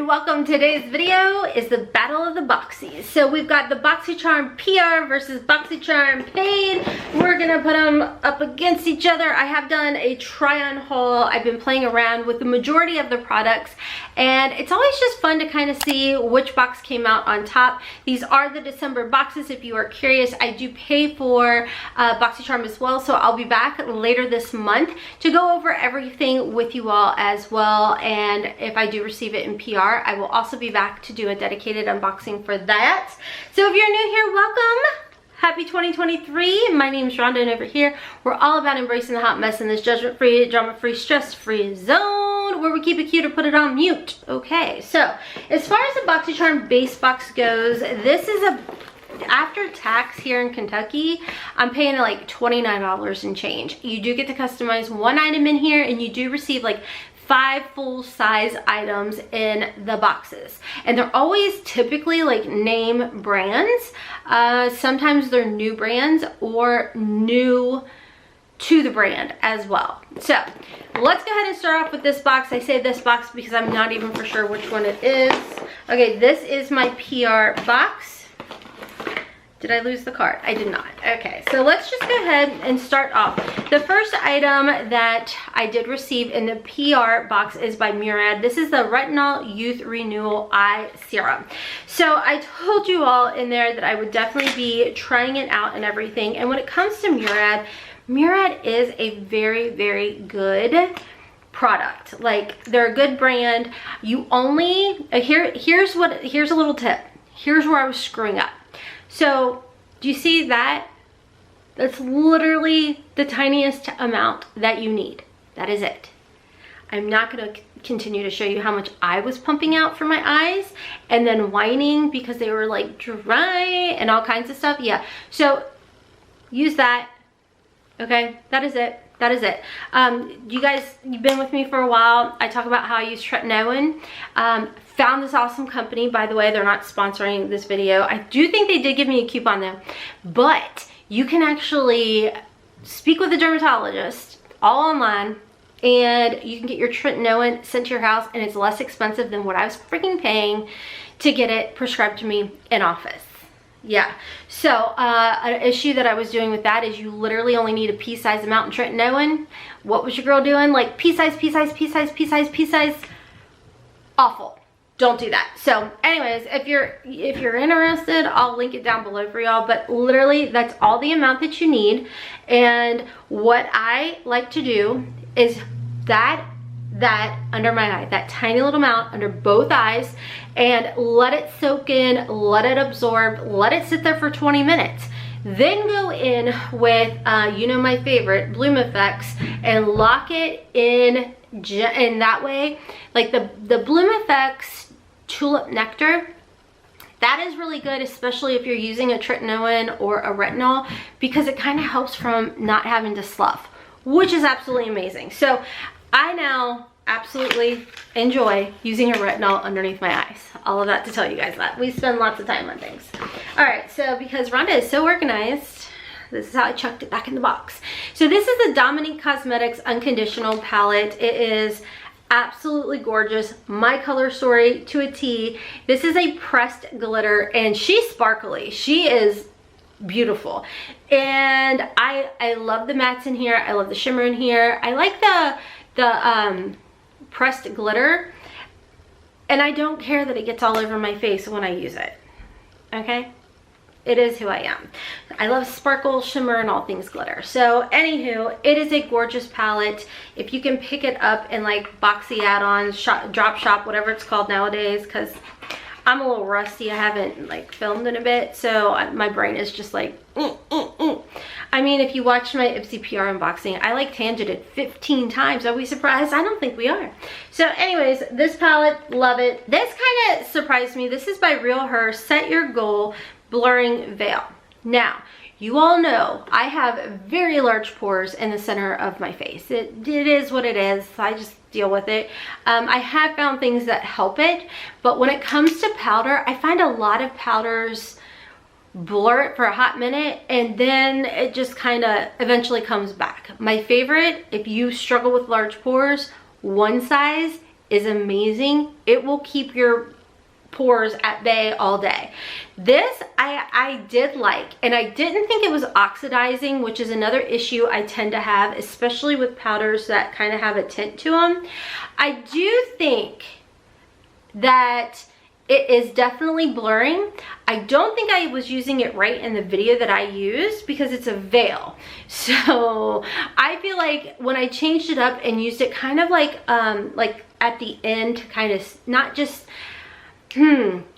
welcome. Today's video is the battle of the Boxys. So we've got the Boxycharm PR versus Boxycharm Paid. We're gonna put them up against each other. I have done a try-on haul. I've been playing around with the majority of the products, and it's always just fun to kind of see which box came out on top. These are the December boxes. If you are curious, I do pay for Boxycharm as well, so I'll be back later this month to go over everything with you all as well. And if I do receive it in PR, I will also be back to do a dedicated unboxing for that. So if you're new here, welcome. Happy 2023. My name is Rhonda, and over here we're all about embracing the hot mess in this judgment-free, drama-free, stress-free zone where we keep it cute or put it on mute. Okay, so as far as the Boxycharm base box goes, this is a after tax here in Kentucky, I'm paying like $29 and change. You do get to customize one item in here, and you do receive like 5 full-size items in the boxes, and they're always typically like name brands. Sometimes they're new brands or new to the brand as well. So let's go ahead and start off with this box. I say this box because I'm not even for sure which one it is. Okay, this is my PR box. Did I lose the card? I did not. Okay, so let's just go ahead and start off. The first item that I did receive in the PR box is by Murad. This is the Retinol Youth Renewal Eye Serum. So I told you all in there that I would definitely be trying it out and everything. And when it comes to Murad, Murad is a very, very good product. Like, they're a good brand. You only, here's a little tip. Here's where I was screwing up. So, do you see that? That's literally the tiniest amount that you need. That is it. I'm not going to continue to show you how much I was pumping out for my eyes and then whining because they were like dry and all kinds of stuff. Yeah, so use that. Okay, that is it. That is it. You guys, you've been with me for a while. I talk about how I use tretinoin. Found this awesome company. By the way, they're not sponsoring this video. I do think they did give me a coupon though. But you can actually speak with a dermatologist all online, and you can get your tretinoin sent to your house, and it's less expensive than what I was freaking paying to get it prescribed to me in office. Yeah, so an issue that I was doing with that is you literally only need a pea-sized amount in tretinoin. What was your girl doing? Like pea-size, pea-size, pea-size, pea-size, pea-size. Awful. Don't do that. So anyways, if you're interested, I'll link it down below for y'all, but literally that's all the amount that you need. And what I like to do is that under my eye, that tiny little amount under both eyes, and let it soak in, let it absorb, let it sit there for 20 minutes. Then go in with, you know, my favorite, Bloom Effects, and lock it in that way. Like the Bloom Effects Tulip Nectar, that is really good, especially if you're using a tretinoin or a retinol, because it kind of helps from not having to slough, which is absolutely amazing. So I now absolutely enjoy using a retinol underneath my eyes. All of that to tell you guys that. We spend lots of time on things. All right, so because Rhonda is so organized, this is how I chucked it back in the box. So this is the Dominique Cosmetics Unconditional Palette. It is absolutely gorgeous. My color story to a T. This is a pressed glitter, and she's sparkly. She is beautiful. And I love the mattes in here. I love the shimmer in here. I like the pressed glitter, and I don't care that it gets all over my face when I use it. Okay, it is who I am. I love sparkle, shimmer, and all things glitter. So anywho, it is a gorgeous palette. If you can pick it up in like Boxy add-ons, drop shop, whatever it's called nowadays, because I'm a little rusty. I haven't like filmed in a bit, so my brain is just like I mean, if you watched my Ipsy PR unboxing, I like tangented 15 times. Are we surprised? I don't think we are. So anyways, this palette, love it. This kind of surprised me. This is by Real Her Set Your Goal Blurring Veil. Now, you all know I have very large pores in the center of my face. It is what it is. I just deal with it. I have found things that help it, but when it comes to powder, I find a lot of powders blur it for a hot minute, and then it just kind of eventually comes back. My favorite, if you struggle with large pores, one size is amazing. It will keep your pores at bay all day. This I did like, and I didn't think it was oxidizing, which is another issue I tend to have, especially with powders that kind of have a tint to them. I do think that it is definitely blurring. I don't think I was using it right in the video that I used because it's a veil. So I feel like when I changed it up and used it kind of like at the end, kind of not just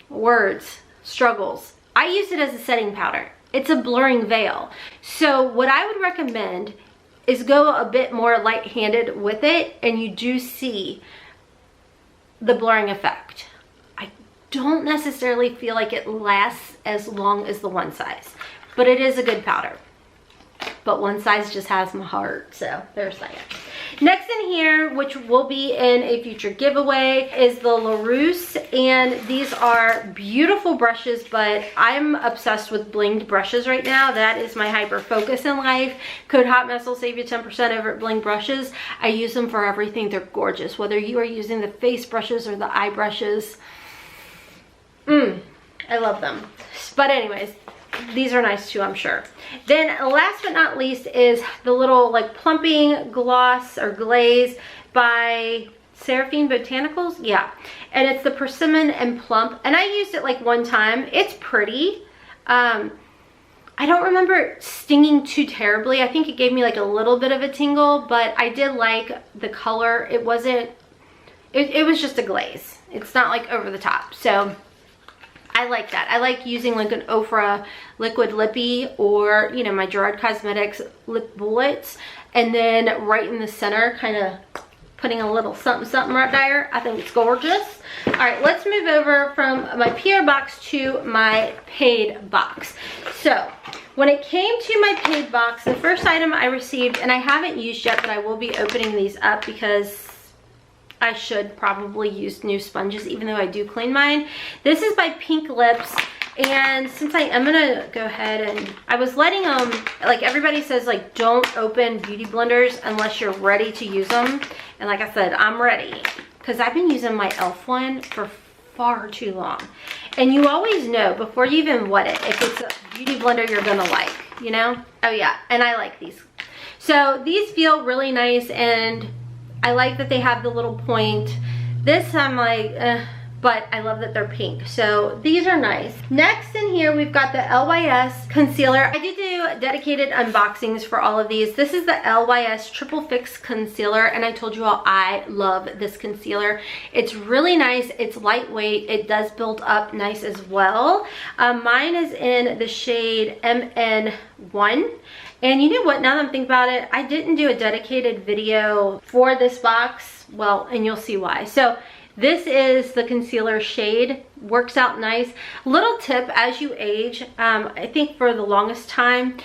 words, struggles. I use it as a setting powder. It's a blurring veil. So what I would recommend is go a bit more light-handed with it, and you do see the blurring effect. I don't necessarily feel like it lasts as long as the One Size, but it is a good powder. But One Size just has my heart, so there's that. Next in here, which will be in a future giveaway, is the LaRousse, and these are beautiful brushes, but I'm obsessed with blinged brushes right now. That is my hyper focus in life. Code Hotmess will save you 10% over at Bling Brushes. I use them for everything. They're gorgeous, whether you are using the face brushes or the eye brushes. I love them. But anyways, these are nice too, I'm sure. Then last but not least is the little like plumping gloss or glaze by Seraphine Botanicals. Yeah, and it's the Persimmon and Plump, and I used it like one time. It's pretty. I don't remember it stinging too terribly. I think it gave me like a little bit of a tingle, but I did like the color. It wasn't, it was just a glaze. It's not like over the top. So I like that. I like using like an OFRA liquid lippy, or, you know, my Gerard Cosmetics lip bullets, and then right in the center, kind of putting a little something something right there. I think it's gorgeous. All right, let's move over from my PR box to my paid box. So when it came to my paid box, the first item I received, and I haven't used yet, but I will be opening these up because I should probably use new sponges, even though I do clean mine. This is by Pink Lips, and since I'm gonna go ahead and, I was letting them, like everybody says, like don't open beauty blenders unless you're ready to use them. And like I said, I'm ready, because I've been using my e.l.f. one for far too long. And you always know before you even wet it if it's a beauty blender you're gonna like, you know? Oh yeah, and I like these. So these feel really nice, and I like that they have the little point. This I'm like, but I love that they're pink. So these are nice. Next in here, we've got the LYS concealer. I did do dedicated unboxings for all of these. This is the LYS Triple Fix Concealer, and I told you all I love this concealer. It's really nice. It's lightweight. It does build up nice as well. Mine is in the shade MN1. And you know what, now that I'm thinking about it, I didn't do a dedicated video for this box. Well, and you'll see why. So this is the concealer shade, works out nice. Little tip, as you age, I think for the longest time,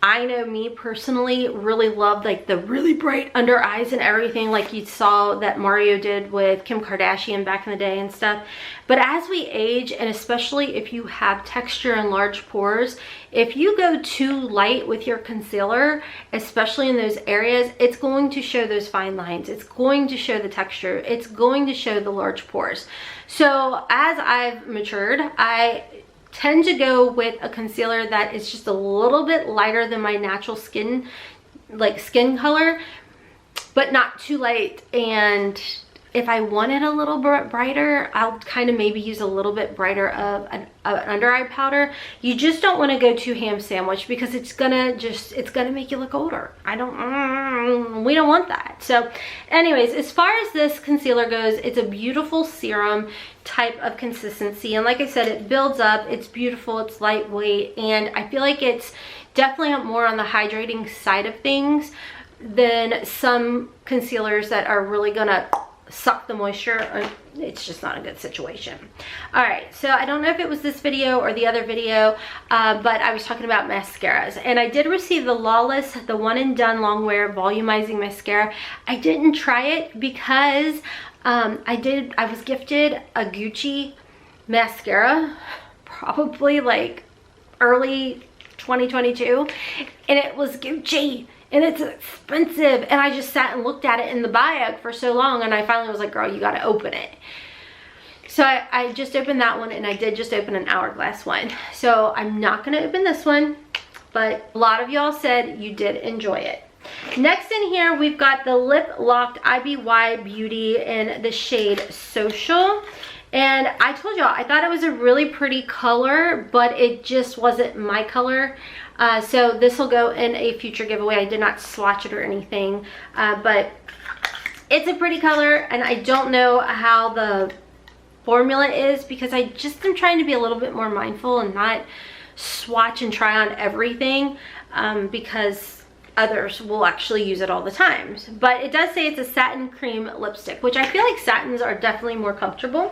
I know me personally really loved like the really bright under eyes and everything, like you saw that Mario did with Kim Kardashian back in the day and stuff. But as we age, and especially if you have texture and large pores, if you go too light with your concealer, especially in those areas, it's going to show those fine lines. It's going to show the texture. It's going to show the large pores. So as I've matured, I tend to go with a concealer that is just a little bit lighter than my natural skin, like skin color, but not too light. And if I want it a little bit brighter, I'll kind of maybe use a little bit brighter of an under eye powder. You just don't want to go too ham sandwich, because it's gonna make you look older. We don't want that. So anyways, as far as this concealer goes, it's a beautiful serum type of consistency, and like I said, it builds up, it's beautiful, it's lightweight, and I feel like it's definitely more on the hydrating side of things than some concealers that are really gonna suck the moisture. It's just not a good situation. All right, so I don't know if it was this video or the other video, but I was talking about mascaras, and I did receive the Lawless, the One and Done Long Wear Volumizing Mascara. I didn't try it because I was gifted a Gucci mascara, probably like early 2022, and it was Gucci, and it's expensive. And I just sat and looked at it in the bag for so long, and I finally was like, girl, you gotta open it. So I just opened that one, and I did just open an Hourglass one. So I'm not gonna open this one, but a lot of y'all said you did enjoy it. Next in here, we've got the Lip Locked IBY Beauty in the shade Social. And I told y'all, I thought it was a really pretty color, but it just wasn't my color. So this will go in a future giveaway. I did not swatch it or anything, but it's a pretty color, and I don't know how the formula is because I just am trying to be a little bit more mindful and not swatch and try on everything, because others will actually use it all the time. But it does say it's a satin cream lipstick, which I feel like satins are definitely more comfortable.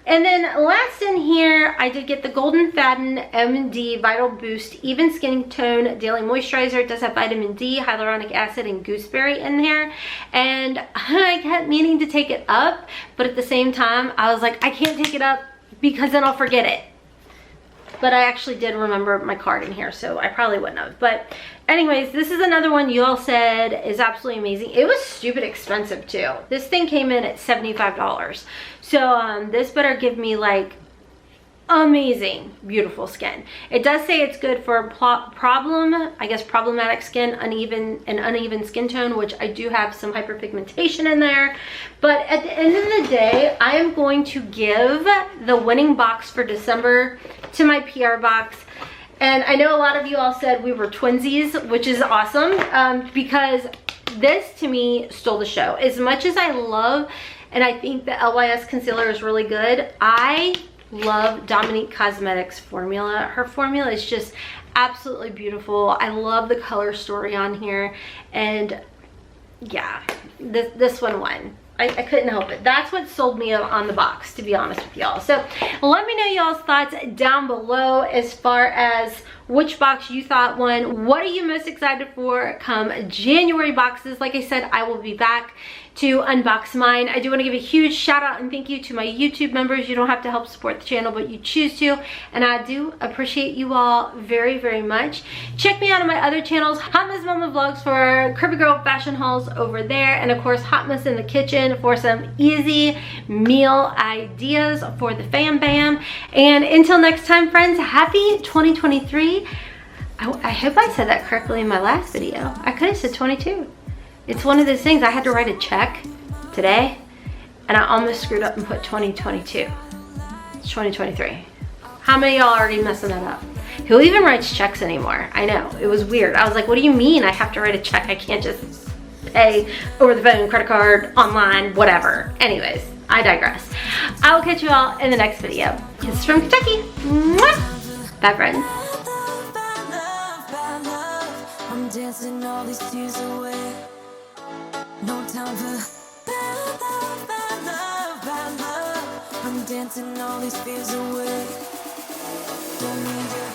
And then last in here, I did get the Golden Faden MD Vital Boost Even Skin Tone Daily Moisturizer. It does have vitamin D, hyaluronic acid, and gooseberry in there. And I kept meaning to take it up, but at the same time, I was like, I can't take it up because then I'll forget it. But I actually did remember my card in here, so I probably wouldn't have. But anyways, this is another one you all said is absolutely amazing. It was stupid expensive too. This thing came in at $75. So this better give me like amazing, beautiful skin. It does say it's good for problematic skin, uneven skin tone, which I do have some hyperpigmentation in there. But at the end of the day, I am going to give the winning box for December to my PR box. And I know a lot of you all said we were twinsies, which is awesome, because this to me stole the show. As much as I love, and I think the LYS concealer is really good, I love Dominique Cosmetics formula. Her formula is just absolutely beautiful. I love the color story on here, and yeah, this one won. I couldn't help it. That's what sold me on the box, to be honest with y'all. So let me know y'all's thoughts down below as far as which box you thought won. What are you most excited for come January boxes? Like I said, I will be back to unbox mine. I do want to give a huge shout out and thank you to my YouTube members. You don't have to help support the channel, but you choose to, and I do appreciate you all very, very much. Check me out on my other channels, Hotmess Momma Vlogs for curvy girl fashion hauls over there, and of course Hotmess in the Kitchen for some easy meal ideas for the fam bam. And until next time, friends, happy 2023. I hope I said that correctly in my last video. I could have said 22. It's one of those things, I had to write a check today, and I almost screwed up and put 2022. It's 2023. How many of y'all are already messing that up? Who even writes checks anymore? I know, it was weird. I was like, what do you mean I have to write a check? I can't just pay over the phone, credit card, online, whatever. Anyways, I digress. I will catch you all in the next video. Kisses from Kentucky. Mwah! Bye, friends. I'm dancing all these tears away. No time for bad love. I'm dancing all these fears away. Don't need you.